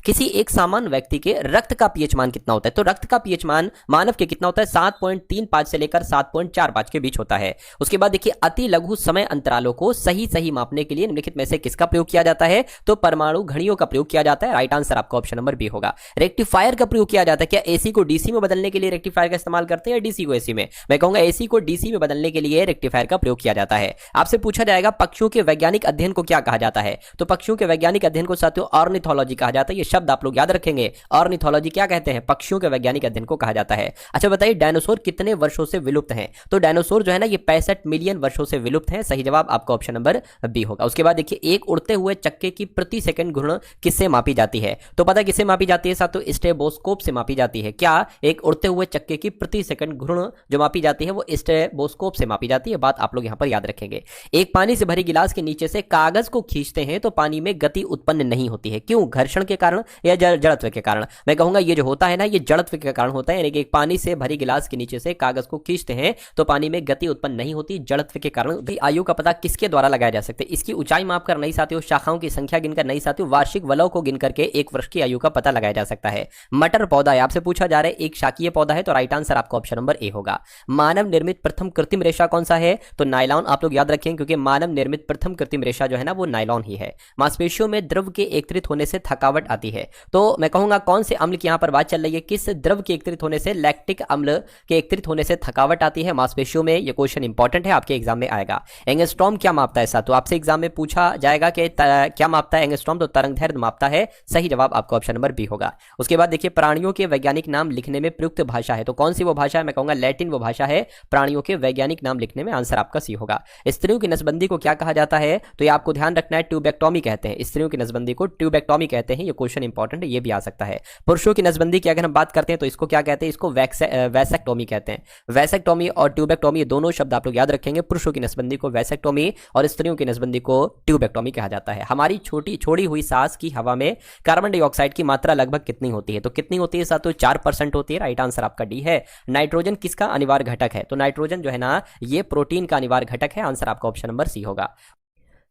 किसी एक सामान्य व्यक्ति के रक्त का पीएच मान कितना होता है? तो रक्त का पीएच मान मानव के कितना होता है? 7.35 से लेकर 7.45 के बीच होता है। उसके बाद देखिए, अति लघु समय अंतरालों को सही सही मापने के लिए निम्नलिखित में से किसका प्रयोग किया जाता है? तो परमाणु घड़ियों का प्रयोग किया जाता है। राइट आंसर आपका ऑप्शन नंबर बी होगा। रेक्टिफायर का प्रयोग किया जाता है। क्या एसी को डीसी में बदलने के लिए रेक्टिफायर का इस्तेमाल करते हैं या डीसी को एसी में? मैं कहूंगा एसी को डीसी में बदलने के लिए रेक्टिफायर का प्रयोग किया जाता है। आपसे पूछा जाएगा पक्षियों के वैज्ञानिक अध्ययन को क्या कहा जाता है? तो पक्षियों के वैज्ञानिक अध्ययन को साथियों ऑर्निथोलॉजी कहा जाता है। ये शब्द आप लोग याद रखेंगे। ऑर्निथोलॉजी क्या कहते हैं? पक्षियों के वैज्ञानिक अध्ययन को कहा जाता है। अच्छा बताइए, डायनासोर कितने वर्षों से विलुप्त हैं? तो डायनासोर जो है ना, ये 65 मिलियन वर्षों से विलुप्त हैं। सही जवाब आपका ऑप्शन नंबर बी होगा। उसके बाद देखिए, एक उड़ते हुए चक्के की प्रति सेकंड घूर्ण किससे मापी जाती है? तो पता किससे मापी जाती है साथियों? स्टेबोस्कोप से मापी जाती है। क्या एक उड़ते हुए चक्के की प्रति सेकंड घूर्ण जो मापी जाती है वो स्टेबोस्कोप से मापी जाती है। बात आप लोग यहां पर याद रखेंगे। एक पानी से भरे गिलास के नीचे से कागज को खींचते हैं तो पानी में गति उत्पन्न नहीं होती है। क्यों? घर्षण के कारण या जड़त्व के कारण? मैं कहूंगा ये जो होता है ना, ये जड़त्व के कारण होता है। यानी कि एक पानी से भरी गिलास के नीचे से कागज को खींचते हैं तो पानी में गति उत्पन्न नहीं होती, जड़त्व के कारण। आयु का पता किसके द्वारा लगाया जा सकता है? इसकी ऊंचाई मापकर नहीं साथियों, शाखाओं की संख्या गिनकर नहीं साथियों, वार्षिक वलय को गिन करके एक वर्ष की आयु का पता लगाया जा सकता है। मटर पौधा है, आपसे पूछा जा रहा है एक शाकीय पौधा है, तो राइट आंसर आपका ऑप्शन नंबर ए होगा। मानव निर्मित प्रथम कृत्रिम रेशा कौन सा है? तो नायलॉन। आप लोग याद रखेंगे क्योंकि मानव निर्मित प्रथम कृत्रिम रेशा जो है ना, वो नायलॉन ही है। मांसपेशियों में द्रव के एकत्रित होने से थकावट आती है। तो मैं कहूंगा कौन से अम्ल की यहां पर बात चल रही है? किस द्रव के एकत्रित होने से, लैक्टिक अम्ल के एकत्रित होने से थकावट आती है मांसपेशियों में? ये क्वेश्चन इंपॉर्टेंट है, आपके एग्जाम में आएगा। एंगस्ट्रॉम क्या मापता है साथियों? आपसे एग्जाम में पूछा जाएगा कि क्या मापता है एंगस्ट्रॉम? तो तरंगदैर्घ्य मापता है। सही जवाब आपका ऑप्शन नंबर बी होगा। उसके बाद देखिए, प्राणियों के वैज्ञानिक नाम लिखने में प्रयुक्त भाषा है, तो कौन सी वो भाषा है? मैं कहूंगा लैटिन वो भाषा है प्राणियों के वैज्ञानिक नाम लिखने में। आंसर आपका सी होगा। स्त्रियों की नसबंदी को क्या कहा जाता है? तो ये आपको ध्यान रखना है, ट्यूबेक्टोमी कहते हैं। स्त्रियों की नसबंदी को ट्यूबेक्टोमी कहते हैं। ये क्वेश्चन इंपॉर्टेंट है, ये भी आ सकता है। पुरुषों की नसबंदी की अगर हम बात करते हैं तो इसको क्या कहते हैं? इसको वैसेक्टोमी कहते हैं। वैसेक्टोमी और ट्यूबेक्टोमी ये दोनों शब्द आप लोग याद रखेंगे। पुरुषों की नसबंदी को वैसेक्टोमी और स्त्रियों की नसबंदी को ट्यूबेक्टोमी कहा जाता है। हमारी छोड़ी हुई सांस की हवा में कार्बन डाइऑक्साइड की मात्रा लगभग कितनी होती है? तो कितनी होती है साथियों? 4% होती है। राइट आंसर आपका डी है। नाइट्रोजन किसका अनिवार्य घटक है? तो नाइट्रोजन जो है ना, ये प्रोटीन का अनिवार्य घटक है। आंसर आपका ऑप्शन नंबर सी होगा।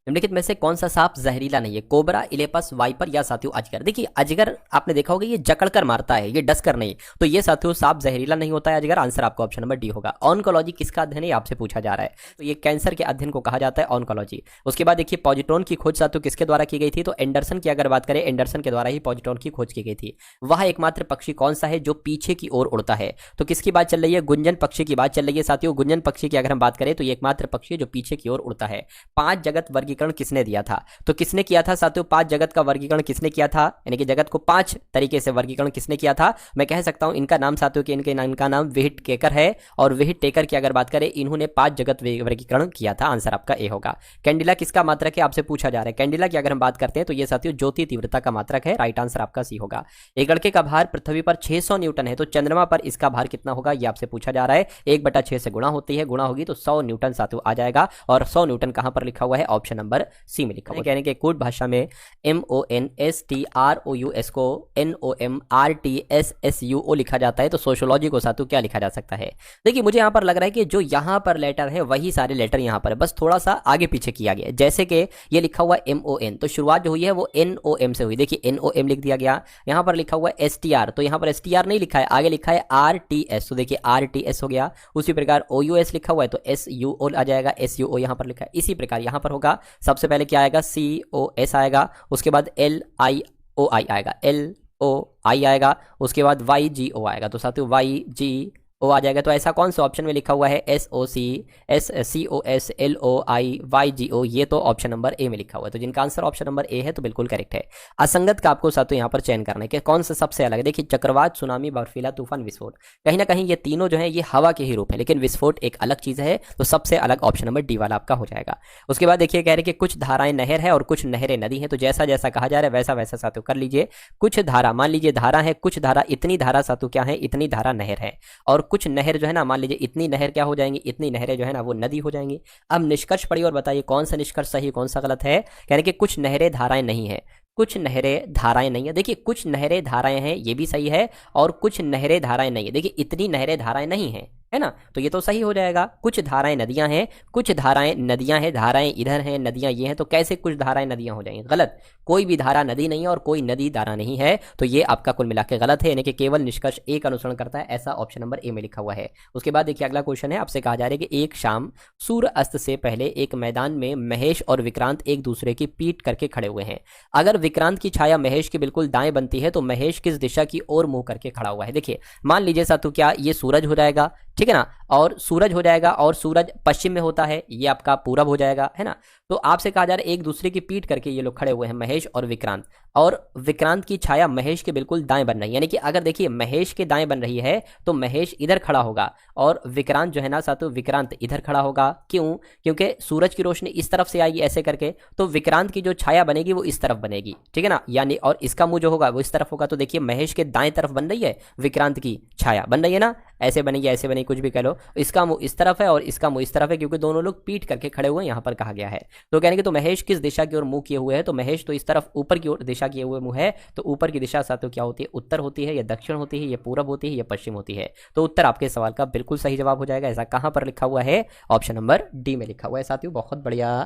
निम्नलिखित में से कौन सा सांप जहरीला नहीं है? कोबरा, इलेपस, वाइपर या साथियों अजगर? देखिए, अजगर आपने देखा होगा ये जकड़कर मारता है, ये डसकर नहीं। तो ये साथियों सांप जहरीला नहीं होता है अजगर। आंसर आपका ऑप्शन नंबर डी होगा। ऑन्कोलॉजी किसका अध्ययन है? आपसे पूछा जा रहा है। तो ये कैंसर के अध्ययन को कहा जाता है ऑन्कोलॉजी। उसके बाद देखिए, पॉजिट्रॉन की खोज साथियों किसके द्वारा की गई थी? तो एंडरसन की अगर बात करें, एंडरसन के द्वारा ही पॉजिट्रॉन की खोज की गई थी। वह एकमात्र पक्षी कौन सा है जो पीछे की ओर उड़ता है? तो किसकी बात चल रही है? गुंजन पक्षी की बात चल रही है साथियों। गुंजन पक्षी की अगर हम बात करें तो ये एकमात्र पक्षी जो पीछे की ओर उड़ता है। 5 जगत वर्गीकरण किसने दिया था? तो किसने किया था साथियों? 5 जगत का वर्गीकरण किसने किया था? यानी कि जगत को 5 तरीके से वर्गीकरण किसने किया था? मैं कह सकता हूं इनका नाम साथियों कि इनका नाम विहिट टेकर है। और विहिट टेकर की अगर बात करें, इन्होंने 5 जगत वर्गीकरण किया था। आंसर आपका ए होगा। कैंडिला किसका मात्रक है? आपसे पूछा जा रहा है। कैंडिला की अगर हम बात करते हैं तो ये साथियों ज्योति तीव्रता का मात्रक है। राइट आंसर आपका सी होगा। एक लड़के का भार पृथ्वी पर 600 न्यूटन है, तो चंद्रमा पर इसका भार कितना होगा? ये आपसे पूछा जा रहा है। 1/6 से गुणा होती है, गुणा होगी तो 100 न्यूटन साथियों आ जाएगा। और 100 न्यूटन कहां पर लिखा हुआ है? ऑप्शन नंबर सी में लिखा हुआ है। के कोड भाषा में MONSTROUS को NOMRTSSUO लिखा जाता है। तो सोशियोलॉजी को साथियों क्या लिखा जा सकता है? देखिए, मुझे यहां पर लग रहा है कि जो यहां पर लेटर है वही सारे लेटर यहां पर है, बस थोड़ा सा आगे पीछे किया गया। जैसे कि ये लिखा हुआ MON, तो शुरुआत जो हुई है वो NOM से हुई। देखिए NOM लिख दिया गया। यहां पर लिखा हुआ STR, तो यहां पर STR नहीं लिखा है, आगे लिखा है RTS, तो देखिए RTS हो गया। उसी प्रकार OUS लिखा हुआ है तो SUO आ जाएगा, SUO यहां पर लिखा है। इसी प्रकार यहां पर होगा, सबसे पहले क्या आएगा? COS आएगा, उसके बाद LIOI आएगा, LOI आएगा, उसके बाद YGO आएगा। तो साथियों YGO आ जाएगा। तो ऐसा कौन सा ऑप्शन में लिखा हुआ है? SOC SCOS LOI YGO, ये तो ऑप्शन नंबर ए में लिखा हुआ है। तो जिनका आंसर ऑप्शन नंबर ए है तो बिल्कुल करेक्ट है। असंगत का आपको साथियों यहाँ पर चयन करना है कि कौन सा सबसे अलग है। देखिए, चक्रवात, सुनामी, बर्फीला तूफान, विस्फोट, कहीं ना कहीं ये तीनों जो है ये हवा के ही रूप है, लेकिन विस्फोट एक अलग चीज है। तो सबसे अलग ऑप्शन नंबर डी वाला आपका हो जाएगा। उसके बाद देखिए, कह रहे कि कुछ धाराएं नहर है और कुछ नहरें नदी है। तो जैसा जैसा कहा जा रहा है वैसा वैसा साथियों कर लीजिए। कुछ धारा, मान लीजिए धारा है, कुछ धारा, इतनी धारा साथियों क्या है? इतनी धारा नहर है। और कुछ नहर जो है ना, मान लीजिए इतनी नहर क्या हो जाएंगी? इतनी नहरें जो है ना वो नदी हो जाएंगी। अब निष्कर्ष पढ़िए और बताइए कौन सा निष्कर्ष सही कौन सा गलत है। कह रहे कि कुछ नहरें धाराएं नहीं है, कुछ नहरें धाराएं नहीं है। देखिए, कुछ नहरें धाराएं हैं ये भी सही है, और कुछ नहरें धाराएं नहीं है। देखिए, इतनी नहरें धाराएं नहीं है, है ना। तो ये तो सही हो जाएगा। कुछ धाराएं नदियां हैं, कुछ धाराएं नदियां हैं, धाराएं इधर हैं, नदियां ये हैं, तो कैसे कुछ धाराएं नदियां हो जाएंगी? गलत। कोई भी धारा नदी नहीं है और कोई नदी धारा नहीं है, तो ये आपका कुल मिला के गलत है, यानी कि केवल निष्कर्ष ए का अनुसरण करता है, ऐसा ऑप्शन नंबर ए में लिखा हुआ है। उसके बाद देखिए अगला क्वेश्चन है, आपसे कहा जा रहा है कि एक शाम सूर्य अस्त से पहले एक मैदान में महेश और विक्रांत एक दूसरे की पीठ करके खड़े हुए हैं। अगर विक्रांत की छाया महेश के बिल्कुल दाएं बनती है तो महेश किस दिशा की ओर मुंह करके खड़ा हुआ है? देखिए मान लीजिए साथू, क्या ये सूरज हो जाएगा, ठीक है ना, और सूरज हो जाएगा, और सूरज पश्चिम में होता है, ये आपका पूरब हो जाएगा, है ना। तो आपसे कहा जा रहा है एक दूसरे की पीठ करके ये लोग खड़े हुए हैं, महेश और विक्रांत, और विक्रांत की छाया महेश के बिल्कुल दाएं बन रही है, यानी कि अगर देखिए महेश के दाएं बन रही है तो महेश इधर खड़ा होगा और विक्रांत जो है ना साथू, विक्रांत इधर खड़ा होगा। क्यों? क्योंकि सूरज की रोशनी इस तरफ से आएगी ऐसे करके, तो विक्रांत की जो छाया बनेगी वो इस तरफ बनेगी, ठीक है ना, यानी और इसका मुंह जो होगा वो इस तरफ होगा। तो देखिए महेश के दाएं तरफ बन रही है विक्रांत की छाया, बन रही है ना, ऐसे बनेगी, ऐसे बनेगी, कुछ भी कह लो। इसका मुंह इस तरफ है और इसका मुंह इस तरफ है, क्योंकि दोनों लोग पीठ करके खड़े हुए हैं, यहां पर कहा गया है। तो कहने के तो महेश किस दिशा की ओर मुंह किए हुए है? तो महेश तो इस तरफ ऊपर की ओर दिशा किए हुए मुंह है, तो ऊपर की दिशा साथ तो क्या होती है? उत्तर होती है, या दक्षिण होती है, या पूरब होती है, या पश्चिम होती है। तो उत्तर आपके सवाल का बिल्कुल सही जवाब हो जाएगा। ऐसा कहां पर लिखा हुआ है? ऑप्शन नंबर डी में लिखा हुआ है साथियों। बहुत बढ़िया,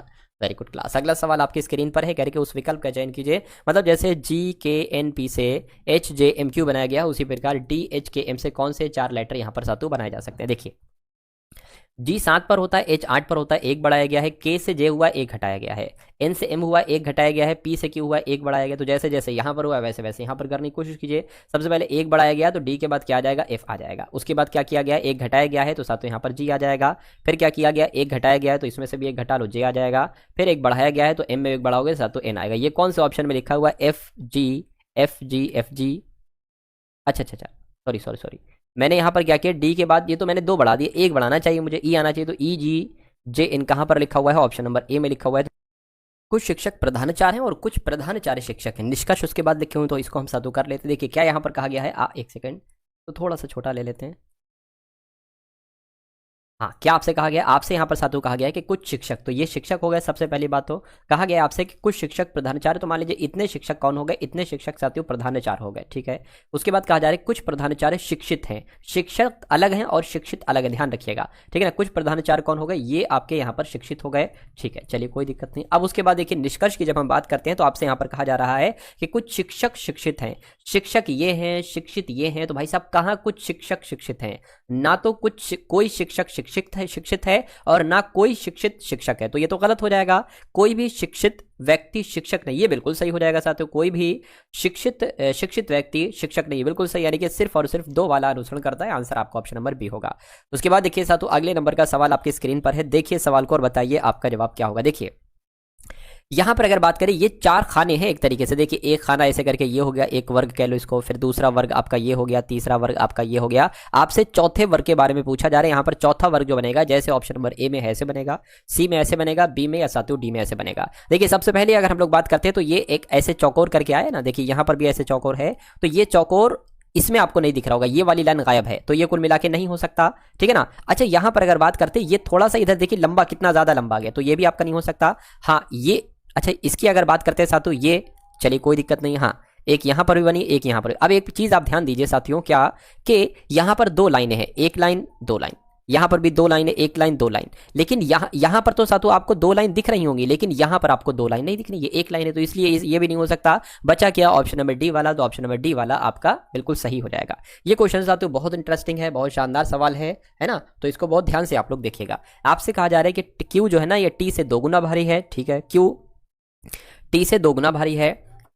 वेरी गुड क्लास। अगला सवाल आपकी स्क्रीन पर है, कह रहे कि उस विकल्प का चयन कीजिए, मतलब जैसे GKNP से HJMQ बनाया गया, उसी प्रकार DHKM से कौन से 4 लेटर यहां पर सातु बनाए जा सकते हैं? देखिए G 7 पर होता है, H 8 पर होता है, 1 बढ़ाया गया है, K से J हुआ 1 घटाया गया है, N से M हुआ 1 घटाया गया है, P से Q हुआ 1 बढ़ाया गया। तो जैसे जैसे यहाँ पर हुआ वैसे वैसे यहाँ पर करने की कोशिश कीजिए। सबसे पहले 1 बढ़ाया गया तो D के बाद क्या आ जाएगा? F आ जाएगा। उसके बाद क्या किया गया? 1 घटाया गया है तो साथ यहाँ पर G आ जाएगा। फिर क्या किया गया? 1 घटाया गया है तो इसमें से भी 1 घटा लो, J आ जाएगा। फिर 1 बढ़ाया गया है तो M में 1 बढ़ाओगे साथ तो N आएगा। ये कौन से ऑप्शन में लिखा हुआ? FG। अच्छा अच्छा अच्छा, सॉरी, मैंने यहाँ पर क्या किया? डी के बाद ये तो मैंने 2 बढ़ा दिए, 1 बढ़ाना चाहिए मुझे, ई आना चाहिए, तो EGJN कहाँ पर लिखा हुआ है? ऑप्शन नंबर ए में लिखा हुआ है। कुछ शिक्षक प्रधानाचार्य हैं और कुछ प्रधानाचार्य शिक्षक हैं। निष्कर्ष उसके बाद लिखे हुए, तो इसको हम साधु कर लेते हैं। देखिए क्या यहाँ पर कहा गया है, एक सेकंड, तो थोड़ा सा छोटा ले लेते हैं। हाँ, क्या आपसे कहा गया? आपसे यहाँ पर साधु कहा गया है कि कुछ शिक्षक, तो ये शिक्षक हो गए सबसे पहली बात। तो कहा गया आपसे कि कुछ शिक्षक प्रधानाचार्य, तो मान लीजिए इतने शिक्षक कौन हो गए? इतने शिक्षक साथियों प्रधानाचार्य हो गए, ठीक है। उसके बाद कहा जा रहा है कुछ प्रधानाचार्य शिक्षित हैं। शिक्षक अलग हैं और शिक्षित अलग है, ध्यान रखिएगा, ठीक है ना। कुछ प्रधानाचार्य कौन हो गए? ये आपके यहाँ पर शिक्षित हो गए, ठीक है, चलिए कोई दिक्कत नहीं। अब उसके बाद देखिए निष्कर्ष की जब हम बात करते हैं तो आपसे यहाँ पर कहा जा रहा है कि कुछ शिक्षक शिक्षित हैं, शिक्षक ये हैं, शिक्षित ये हैं। तो भाई साहब कहाँ कुछ शिक्षक शिक्षित हैं? ना तो कोई शिक्षक शिक्षित है और ना कोई शिक्षित शिक्षक है, तो ये तो गलत हो जाएगा। कोई भी शिक्षित व्यक्ति शिक्षक नहीं, ये बिल्कुल सही हो जाएगा साथियों। कोई भी शिक्षित व्यक्ति शिक्षक नहीं, बिल्कुल सही, यानी कि सिर्फ और सिर्फ 2 वाला अनुसरण करता है। आंसर आपका ऑप्शन नंबर बी होगा। उसके बाद देखिए साथियों अगले नंबर का सवाल आपकी स्क्रीन पर है, देखिए सवाल को और बताइए आपका जवाब क्या होगा। देखिए यहां पर अगर बात करें, ये 4 खाने हैं एक तरीके से। देखिए एक खाना ऐसे करके ये हो गया, एक वर्ग कह लो इसको, फिर दूसरा वर्ग आपका ये हो गया, तीसरा वर्ग आपका ये हो गया। आपसे चौथे वर्ग के बारे में पूछा जा रहा है। यहाँ पर चौथा वर्ग जो बनेगा, जैसे ऑप्शन नंबर ए में ऐसे बनेगा, सी में ऐसे बनेगा, बी में या साथियों डी में ऐसे बनेगा। देखिए सबसे पहले अगर हम लोग बात करते हैं तो ये एक ऐसे चौकोर करके आया ना, देखिए यहाँ पर भी ऐसे चौकोर है, तो ये चौकोर इसमें आपको नहीं दिख रहा होगा, ये वाली लाइन गायब है, तो ये कुल मिला के नहीं हो सकता, ठीक है ना। अच्छा यहां पर अगर बात करते हैं, ये थोड़ा सा इधर देखिए लंबा, कितना ज्यादा लंबा गया, तो ये भी आपका नहीं हो सकता। हाँ ये, अच्छा इसकी अगर बात करते हैं साथियों, ये चलिए कोई दिक्कत नहीं। हाँ एक यहां पर भी बनी, एक यहां पर। अब एक चीज आप ध्यान दीजिए साथियों, क्या कि यहां पर 2 लाइनें हैं, 1 लाइन 2 लाइन, यहां पर भी 2 लाइनें, 1 लाइन 2 लाइन, लेकिन यहां पर तो साथियों आपको 2 लाइन दिख रही होंगी, लेकिन यहां पर आपको 2 लाइन नहीं दिख रही, ये 1 लाइन है, तो इसलिए ये भी नहीं हो सकता। बचा क्या? ऑप्शन नंबर डी वाला। तो ऑप्शन नंबर डी वाला आपका बिल्कुल सही हो जाएगा। ये क्वेश्चन साथियों बहुत इंटरेस्टिंग है, बहुत शानदार सवाल है ना, तो इसको बहुत ध्यान से आप लोग देखिएगा। आपसे कहा जा रहा है कि क्यू जो है ना, ये टी से 2 गुना भारी है, ठीक है, क्यू टी से 2 गुना भारी है,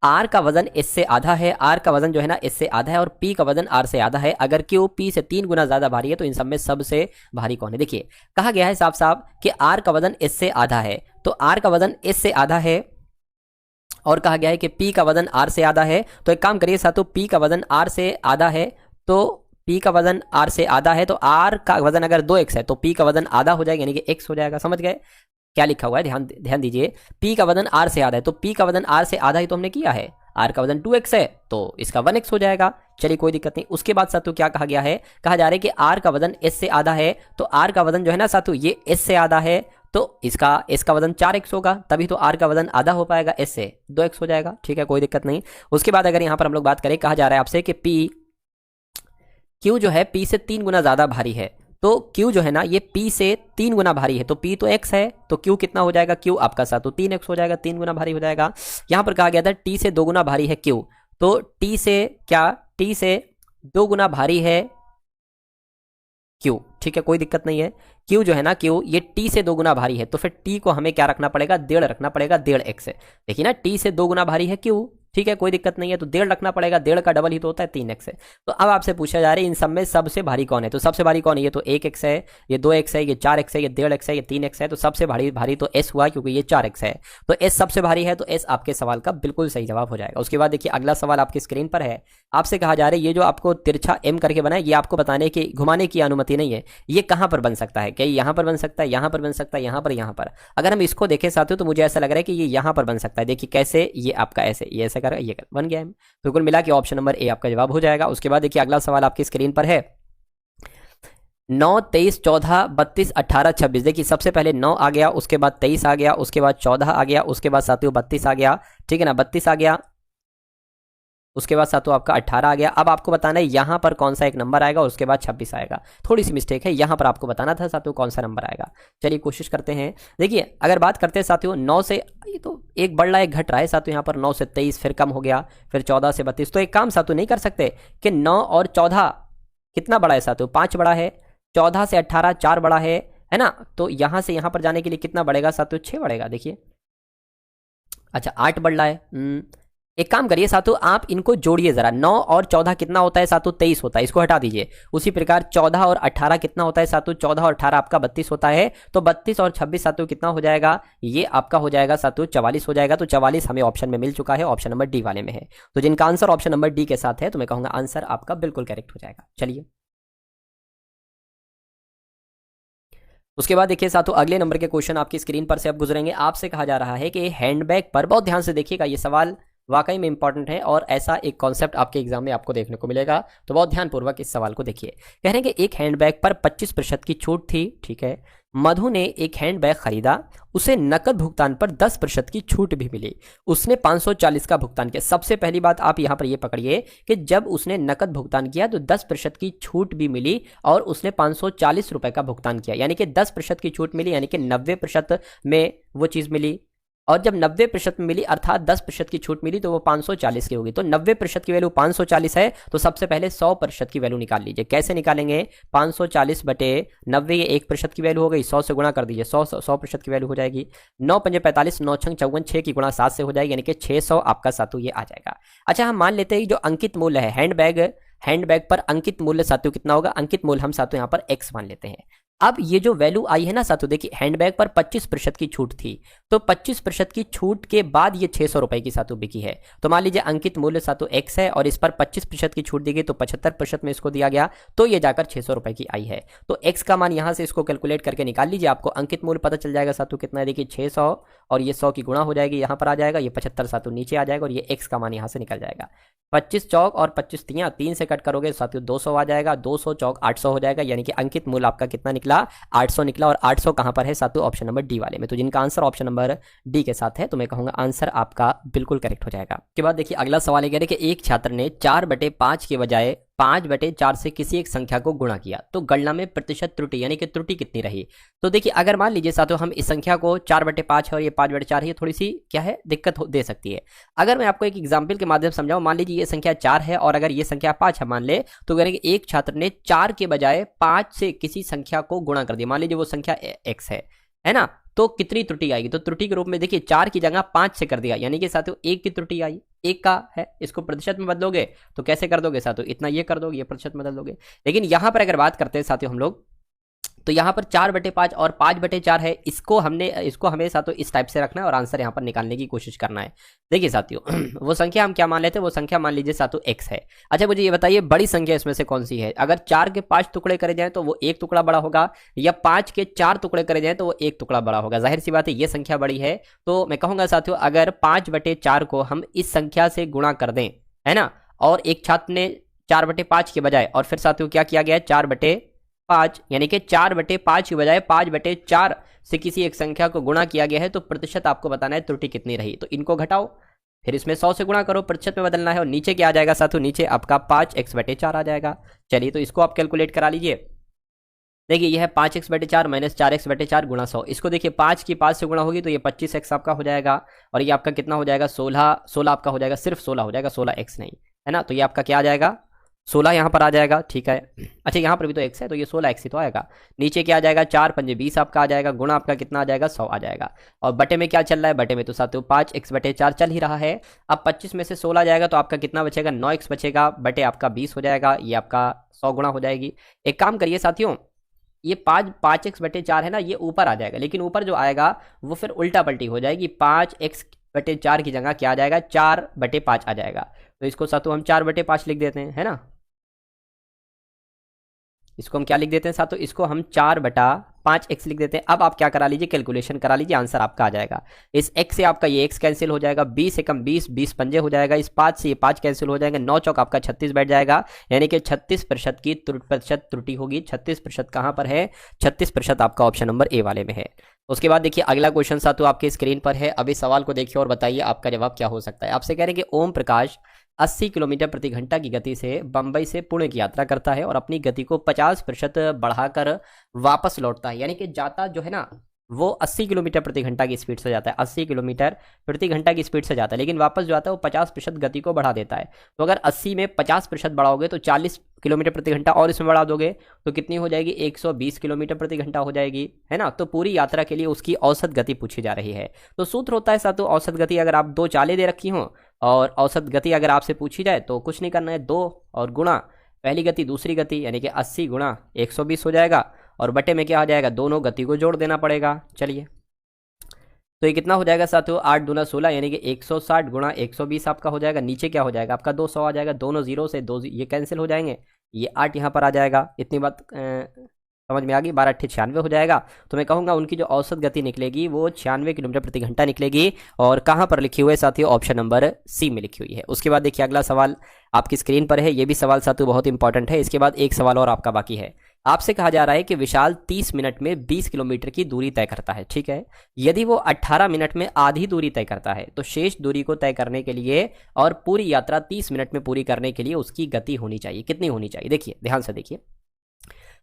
आर का वजन एस से आधा है, आर का वजन जो है ना एस से आधा है, और पी का वजन आर से आधा है। अगर क्यू पी से 3 गुना ज्यादा भारी है तो इन सब में सबसे भारी कौन है? देखिए कहा गया है साफ साफ कि आर का वजन एस से आधा है, तो आर का वजन एस से आधा है, और कहा गया है कि पी का वजन आर से आधा है। तो एक काम करिए साथियों, पी का वजन आर से आधा है, तो पी का वजन आर से आधा है, तो आर का वजन अगर 2x है तो पी का वजन आधा हो जाएगा, यानी कि x हो जाएगा। समझ गए क्या लिखा हुआ है? ध्यान दीजिए, पी का वजन आर से आधा है, तो पी का वजन आर से आधा ही तो हमने किया है, आर का वजन 2x है तो इसका 1x हो जाएगा। चलिए कोई दिक्कत नहीं। उसके बाद साथियों क्या कहा गया है? कहा जा रहा है कि आर का वजन एस से आधा है, तो आर का वजन जो है ना साथियों ये एस से आधा है, तो इसका वजन 4x होगा, तभी तो आर का वजन आधा हो पाएगा, एस से 2x हो जाएगा, ठीक है कोई दिक्कत नहीं। उसके बाद अगर यहां पर हम लोग बात करें, कहा जा रहा है आपसे कि क्यू जो है पी से 3 गुना ज्यादा भारी है, तो Q जो है ना ये P से 3 गुना भारी है, तो P तो X है, तो Q कितना हो जाएगा, Q आपका सातों 3X हो जाएगा, 3 गुना भारी हो जाएगा। यहां पर कहा गया था T से 2 गुना भारी है Q, तो T से क्या, T से 2 गुना भारी है Q, ठीक है, कोई दिक्कत नहीं है। Q जो है ना, Q ये T से 2 गुना भारी है, तो फिर T को हमें क्या रखना पड़ेगा, 1.5 रखना पड़ेगा, 1.5 X है। देखिए ना, T से 2 गुना भारी है Q, ठीक है, कोई दिक्कत नहीं है, तो 1.5 रखना पड़ेगा, 1.5 का डबल ही तो होता है 3X है। तो अब आपसे पूछा जा रहा है इन सब में सबसे भारी कौन है, तो सबसे भारी कौन है, ये तो 1X है, ये 2X है, ये 4X है, ये 1.5X है, ये 3X है, तो सबसे भारी तो S हुआ क्योंकि ये 4X है, तो S सबसे भारी है, तो S आपके सवाल का बिल्कुल सही जवाब हो जाएगा। उसके बाद देखिए अगला सवाल आपकी स्क्रीन पर है, आपसे कहा जा रहा है ये जो आपको तिरछा M करके बना है, ये आपको बताने की घुमाने की अनुमति नहीं है, ये कहां पर बन सकता है, क्या यहाँ पर बन सकता है, यहाँ पर बन सकता है, यहाँ पर। अगर हम इसको देखें साथियों तो मुझे ऐसा लग रहा है कि ये यहाँ पर बन सकता है। देखिए कैसे, ये आपका ऐसे, ये ऐसा करेगा, ये बन गया है, तो कुल मिला के ऑप्शन नंबर ए आपका जवाब हो जाएगा। उसके बाद देखिए अगला सवाल आपकी स्क्रीन पर है, 9, 23, 14, 32, 18, 26। देखिए सबसे पहले 9 आ गया, उसके बाद 23 आ गया, उसके बाद 14 आ गया, उसके बाद साथियों 32 आ गया, ठीक है ना, 32 आ गया, उसके बाद साथियों आपका 18 आ गया। अब आपको बताना है यहां पर कौन सा एक नंबर आएगा, और उसके बाद 26 आएगा। थोड़ी सी मिस्टेक है, यहां पर आपको बताना था साथियों कौन सा नंबर आएगा। चलिए कोशिश करते हैं। देखिए अगर बात करते हैं साथियों 9 से, ये तो एक बढ़ रहा है एक घट रहा है साथियों, यहाँ पर 9 से 23, फिर कम हो गया, फिर 14 से 32। तो एक काम साथियों नहीं कर सकते कि 9 और 14 कितना बड़ा है साथियों, 5 बड़ा है, 14 से 18 4 बड़ा है ना, तो यहां से यहां पर जाने के लिए कितना बढ़ेगा साथियों, 6 बढ़ेगा। देखिए अच्छा 8 बढ़ रहा है। एक काम करिए साथियों, आप इनको जोड़िए जरा, 9 और 14 कितना होता है साथियों, 23 होता है, इसको हटा दीजिए। उसी प्रकार 14 और 18 कितना होता है साथियों, 14 और 18 आपका 32 होता है, तो 32 और 26 साथियों कितना हो जाएगा, ये आपका हो जाएगा साथियों 44 हो जाएगा। तो 44 हमें ऑप्शन में मिल चुका है, ऑप्शन नंबर डी वाले में है। तो जिनका आंसर ऑप्शन नंबर डी के साथ है, तो मैं कहूंगा आंसर आपका बिल्कुल करेक्ट हो जाएगा। चलिए उसके बाद देखिए साथियों अगले नंबर के क्वेश्चन आपकी स्क्रीन पर से अब गुजरेंगे। आपसे कहा जा रहा है कि हैंडबैग पर, बहुत ध्यान से देखिएगा, ये सवाल वाकई में इंपॉर्टेंट है और ऐसा एक कॉन्सेप्ट आपके एग्जाम में आपको देखने को मिलेगा, तो बहुत ध्यानपूर्वक इस सवाल को देखिए। कह रहे हैं कि एक हैंडबैग पर 25% की छूट थी, ठीक है। मधु ने एक हैंडबैग खरीदा, उसे नकद भुगतान पर 10% की छूट भी मिली, उसने 540 का भुगतान किया। सबसे पहली बात आप यहां पर यह पकड़िए कि जब उसने नकद भुगतान किया तो 10% की छूट भी मिली और उसने 540 रुपए का भुगतान किया, यानी कि 10% की छूट मिली, यानी कि 90% में वो चीज मिली। और जब 90% में मिली अर्थात 10% की छूट मिली तो वो 540 की होगी। तो 90% की वैल्यू 540 है, तो सबसे पहले 100% की वैल्यू निकाल लीजिए। कैसे निकालेंगे, 540 बटे 90, ये 1% की वैल्यू हो गई, 100 से गुणा कर दीजिए, 100% की वैल्यू हो जाएगी। 9 पंजे 45, 9 छंग 54, 6 की गुणा 7 से हो जाएगी, यानी कि 600 आपका साथियों ये आ जाएगा। अच्छा हम मान लेते हैं जो अंकित मूल्य है हैंडबैग पर अंकित मूल्य साथियों कितना होगा, अंकित मूल्य हम साथियों यहाँ पर x मान लेते हैं। अब ये जो वैल्यू आई है ना साथियों, देखिए हैंडबैग पर 25% की छूट थी, तो 25% की छूट के बाद ये 600 रुपए की साथियों बिकी है। तो मान लीजिए अंकित मूल्य साथियों x है और इस पर 25% की छूट दी गई, तो 75% में इसको दिया गया, तो ये जाकर 600 रुपए की आई है। तो x का मान यहां से इसको कैलकुलेट करके निकाल लीजिए, आपको अंकित मूल्य पता चल जाएगा साथियों कितना है। देखिए 600 और ये 100 की गुणा हो जाएगी, यहां पर आ जाएगा, ये 75 साथियों नीचे आ जाएगा और ये x का मान यहां से निकल जाएगा। 25 चौक और 25 तियां 3 से कट करोगे साथियों 200 आ जाएगा, 200 चौक 800 हो जाएगा, यानी कि अंकित मूल्य आपका कितना निकला, 800 निकला। और 800 कहां पर है साथियों, ऑप्शन नंबर डी वाले में। तो जिनका आंसर ऑप्शन नंबर डी के साथ है, तो मैं कहूंगा आंसर आपका बिल्कुल करेक्ट हो जाएगा। उसके बाद देखिए अगला सवाल है कि एक छात्र ने 4/5 के बजाय 5/4 से किसी एक संख्या को गुणा किया, तो गणना में प्रतिशत त्रुटि यानी कि त्रुटि कितनी रही। तो देखिए अगर मान लीजिए साथियों हम इस संख्या को 4/5 है और ये 5/4 है, ये थोड़ी सी क्या है दिक्कत दे सकती है। अगर मैं आपको एक एग्जाम्पल के माध्यम से समझाऊं, मान लीजिए ये संख्या 4 है और अगर ये संख्या 5 है मान ले, तो करेंगे एक छात्र ने 4 के बजाय 5 से किसी संख्या को गुणा कर दिया, मान लीजिए वो संख्या x है ना, तो कितनी त्रुटि आएगी। तो त्रुटि के रूप में देखिए 4 की जगह 5 से कर दिया, यानी कि साथियों 1 की त्रुटि आई, 1 का है, इसको प्रतिशत में बदलोगे तो कैसे कर दोगे साथियों, इतना ये कर दोगे, ये प्रतिशत में बदल दोगे। लेकिन यहां पर अगर बात करते हैं साथियों हम लोग, तो यहां पर 4/5 और 5/4 है, इसको हमें साथियों इस टाइप से रखना है और आंसर यहां पर निकालने की कोशिश करना है। देखिए साथियों वो संख्या हम क्या मान लेते हैं, वो संख्या मान लीजिए साथियों x है। अच्छा मुझे ये बताइए बड़ी संख्या इसमें से कौन सी है। अगर 4 के 5 टुकड़े करे जाए तो वो 1 टुकड़ा बड़ा होगा, या 5 के 4 टुकड़े करे जाए तो वो 1 टुकड़ा बड़ा होगा। जाहिर सी बात है ये संख्या बड़ी है, तो मैं कहूंगा साथियों अगर 5/4 को हम इस संख्या से गुणा कर दें, है ना, और एक छात्र ने 4/5 के बजाय, और फिर साथियों क्या किया गया है 4/5, यानी कि 4/5 की बजाय 5/4 से किसी एक संख्या को गुणा किया गया है, तो प्रतिशत आपको बताना है त्रुटि कितनी रही। तो इनको घटाओ, फिर इसमें 100 से गुणा करो, प्रतिशत में बदलना है, और नीचे क्या आ जाएगा साथियों, नीचे आपका 5x/4 आ जाएगा। चलिए तो इसको आप कैलकुलेट करा लीजिए। देखिए यह है 5x/4 माइनस 4x/4 गुणा 100। इसको देखिए 5 की 5 से गुणा होगी तो ये 25x आपका हो जाएगा, और ये आपका कितना हो जाएगा 16 आपका हो जाएगा, सिर्फ 16 हो जाएगा, 16x नहीं, है ना। तो ये आपका क्या आ जाएगा 16 यहाँ पर आ जाएगा, ठीक है। अच्छा यहाँ पर भी तो x है तो ये 16x ही तो आएगा। नीचे क्या आ जाएगा 4 पंजे 20 आपका आ जाएगा, गुणा आपका कितना आ जाएगा 100 आ जाएगा। और बटे में क्या चल रहा है, बटे में तो साथियों 5x/4 चल ही रहा है। अब 25 में से 16 जाएगा तो आपका कितना बचेगा 9x बचेगा, बटे आपका 20 हो जाएगा, ये आपका 100 गुणा हो जाएगी। एक काम करिए साथियों, ये 5x/4 है ना, ये ऊपर आ जाएगा, लेकिन ऊपर जो आएगा वो फिर उल्टा पलटी हो जाएगी। 5x/4 की जगह क्या आ जाएगा 4/5 आ जाएगा। तो इसको साथियों हम 4/5 लिख देते हैं, है ना। इसको हम क्या लिख देते हैं साथियों, इसको हम 4/5x लिख देते हैं। अब आप क्या करा लीजिए, कैलकुलेशन करा लीजिए, आंसर आपका आ जाएगा। इस x से आपका ये x कैंसिल हो जाएगा, 20 से कम 20, 20 पंजे हो जाएगा, इस 5 से ये 5 कैंसिल हो जाएगा, 9 चौक आपका 36 बैठ जाएगा, यानी कि 36% की प्रतिशत त्रुटि होगी। 36% कहाँ पर है, 36% आपका ऑप्शन नंबर ए वाले में है। उसके बाद देखिए अगला क्वेश्चन साथियों आपके स्क्रीन पर है। अभी सवाल को देखिए और बताइए आपका जवाब क्या हो सकता है। आपसे कह रहे हैं कि ओम प्रकाश 80 किलोमीटर प्रति घंटा की गति से बंबई से पुणे की यात्रा करता है और अपनी गति को 50% बढ़ाकर वापस लौटता है। यानी कि जाता जो है ना वो 80 किलोमीटर प्रति घंटा की स्पीड से जाता है, 80 किलोमीटर प्रति घंटा की स्पीड से जाता है, लेकिन वापस जो आता है वो 50% गति को बढ़ा देता है। तो अगर 80 में 50% बढ़ाओगे तो 40 किलोमीटर प्रति घंटा और इसमें बढ़ा दोगे तो कितनी हो जाएगी 120 किलोमीटर प्रति घंटा हो जाएगी, है ना। तो पूरी यात्रा के लिए उसकी औसत गति पूछी जा रही है। तो सूत्र होता है साथियों औसत गति, अगर आप 2 चालें दे रखी हों और औसत गति अगर आपसे पूछी जाए तो कुछ नहीं करना है, 2 और गुणा पहली गति दूसरी गति, यानी कि 80 गुणा 120 हो जाएगा, और बटे में क्या आ जाएगा दोनों गति को जोड़ देना पड़ेगा। चलिए तो ये कितना हो जाएगा साथियों 8 दूना 16, यानी कि 160 गुणा 120 आपका हो जाएगा। नीचे क्या हो जाएगा आपका 200 आ जाएगा, दोनों जीरो से दो ये कैंसिल हो जाएंगे, ये 8 यहाँ पर आ जाएगा। इतनी बात समझ में आ गई, 12 96 हो जाएगा। तो मैं कहूँगा उनकी जो औसत गति निकलेगी वो 96 किलोमीटर प्रति घंटा निकलेगी, और कहाँ पर लिखी हुई है साथियों ऑप्शन नंबर सी में लिखी हुई है। उसके बाद देखिए अगला सवाल आपकी स्क्रीन पर है, ये भी सवाल साथियों बहुत इंपॉर्टेंट है। इसके बाद एक सवाल और आपका बाकी है। आपसे कहा जा रहा है कि विशाल 30 मिनट में 20 किलोमीटर की दूरी तय करता है, ठीक है। यदि वो 18 मिनट में आधी दूरी तय करता है तो शेष दूरी को तय करने के लिए और पूरी यात्रा 30 मिनट में पूरी करने के लिए उसकी गति होनी चाहिए, कितनी होनी चाहिए। देखिए ध्यान से देखिए,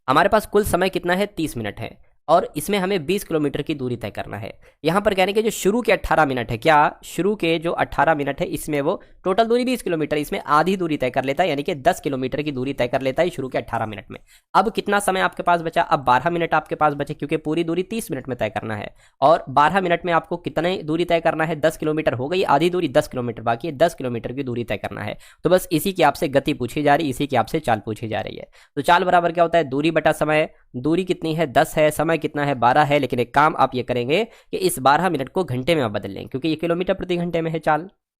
हमारे पास कुल समय कितना है 30 मिनट है, और इसमें हमें 20 किलोमीटर की दूरी तय करना है। यहाँ पर कहने के जो शुरू के 18 मिनट है, क्या शुरू के जो 18 मिनट है इसमें वो टोटल दूरी 20 किलोमीटर, इसमें आधी दूरी तय कर लेता है, यानी कि 10 किलोमीटर की दूरी तय कर लेता है शुरू के 18 मिनट में। अब कितना समय आपके पास बचा, अब 12 मिनट आपके पास बचे, क्योंकि पूरी दूरी 30 मिनट में तय करना है, और 12 मिनट में आपको कितनी दूरी तय करना है 10 किलोमीटर हो गई, आधी दूरी 10 किलोमीटर बाकी है, 10 किलोमीटर की दूरी तय करना है। तो बस इसी की आपसे गति पूछी जा रही है, इसी की आपसे चाल पूछी जा रही है। तो चाल बराबर क्या होता है दूरी बटा समय, दूरी कितनी है 10 है, समय कितना है 12 है, लेकिन एक काम आप ये करेंगे कि इस 12 मिनट को घंटे में आप बदल लेंगे, क्योंकि ये किलोमीटर प्रति घंटे में है,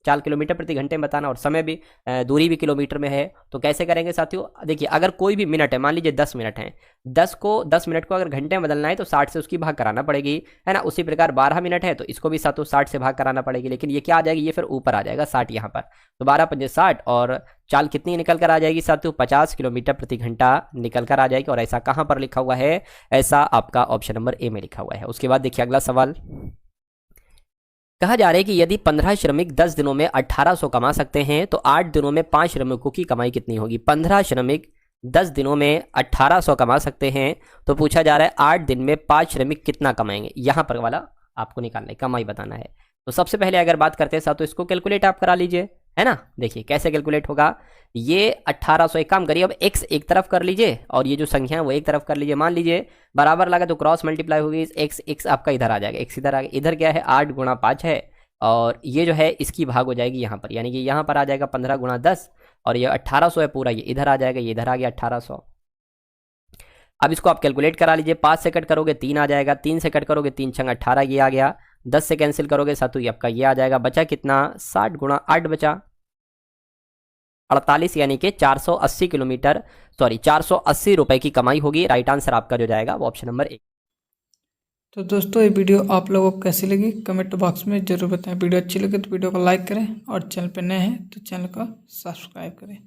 चाल किलोमीटर प्रति घंटे में बताना, और समय भी दूरी भी किलोमीटर में है। तो कैसे करेंगे साथियों, देखिए अगर कोई भी मिनट है, मान लीजिए 10 मिनट है, 10 मिनट को अगर घंटे में बदलना है तो 60 से उसकी भाग कराना पड़ेगी, है ना। उसी प्रकार 12 मिनट है तो इसको भी साथियों 60 से भाग कराना पड़ेगी, लेकिन ये क्या आ जाएगी, ये फिर ऊपर आ जाएगा 60 यहाँ पर। तो 12 पंजे 60, और चाल कितनी निकल कर आ जाएगी साथियों 50 किलोमीटर प्रति घंटा निकल कर आ जाएगी। और ऐसा कहाँ पर लिखा हुआ है, ऐसा आपका ऑप्शन नंबर ए में लिखा हुआ है। उसके बाद देखिए अगला सवाल, कहा जा रहा है कि यदि 15 श्रमिक 10 दिनों में 1800 कमा सकते हैं तो 8 दिनों में 5 श्रमिकों की कमाई कितनी होगी। 15 श्रमिक 10 दिनों में 1800 कमा सकते हैं, तो पूछा जा रहा है 8 दिन में 5 श्रमिक कितना कमाएंगे, यहाँ पर वाला आपको निकालना है, कमाई बताना है। तो सबसे पहले अगर बात करते हैं साथ, तो इसको कैलकुलेट आप करा लीजिए, है ना। देखिए कैसे कैलकुलेट होगा, ये 1800, एक काम करिए अब x एक तरफ कर लीजिए और ये जो संख्या है वो एक तरफ कर लीजिए। मान लीजिए बराबर लगा तो क्रॉस मल्टीप्लाई होगी, x आपका इधर आ जाएगा, x इधर आ गया, इधर क्या है 8 गुणा 5 है, और ये जो है इसकी भाग हो जाएगी यहाँ पर, यानी कि यहाँ पर आ जाएगा 15 गुणा 10, और ये 1800 है पूरा, ये इधर आ जाएगा, ये इधर आ गया 1800। अब इसको आप कैलकुलेट करा लीजिए, 5 से कट करोगे 3 आ जाएगा, 3 से कट करोगे 3 छंग 18, ये आ गया। 10 से कैंसिल करोगे सातु, ये आपका ये आ जाएगा, बचा कितना 60 गुणा 8 बचा 48, यानी कि 480 किलोमीटर, सॉरी 480 रुपए की कमाई होगी। राइट आंसर आपका जो जाएगा वो ऑप्शन नंबर 1। तो दोस्तों ये वीडियो आप लोगों को कैसी लगी कमेंट बॉक्स में जरूर बताएं। वीडियो अच्छी लगे तो वीडियो को लाइक करें, और चैनल पर नए हैं तो चैनल को सब्सक्राइब करें।